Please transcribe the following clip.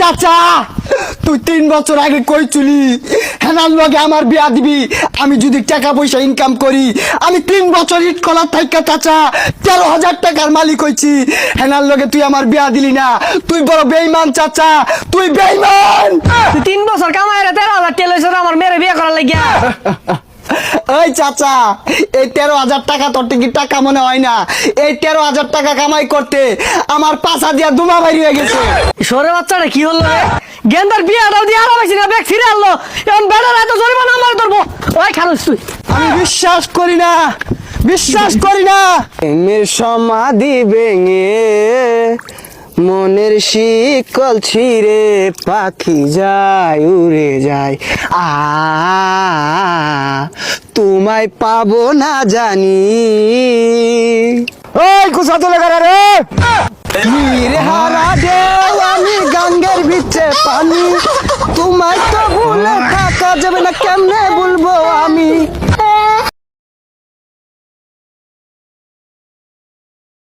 চাচা তুই 3 বছর আগে কইছিলি হেনার লগে আমার বিয়া দিবি আমি যদি টাকা পয়সা ইনকাম করি আমি 3 বছর ইট কলার থাইকা চাচা 13,000 টাকার মালিক হইছি হেনার লগে তুই আমার বিয়া দিলি না তুই বড় বেঈমান চাচা তুই বেঈমান 3 বছর কামাই রে 13,000 টাকা লইছ আমার মেরে বিয়ে করার লাগিয়া ওই চাচা এই 13,000 টাকা তোর কি টাকা মনে হয় না এই 13,000 টাকা কামাই করতে আমার পাছা দিয়া দুমা বাইরে হয়ে গেছে সরে বাচ্চাটা কি হলো রে গেন্দার বিয়াটাও দিয়ে আলো পাইছি না ব্যাগ ফিরে আনলো এখন বেটার এত জরিমানা আমার ধরবো ওই খালুস তুই আমি বিশ্বাস করি না প্রেমের সমাধি ভেঙে মনের শিকল ছিঁড়ে পাখি যায় উড়ে যায় তোমায় পাবো না জানি ওই কুসা তোলে কারা রে তীর হারা ঢেউ আমি গঙ্গের ভিতরে পানি তোমায় তো ভুলে থাকা যাবে না কেমনে বলবো আমি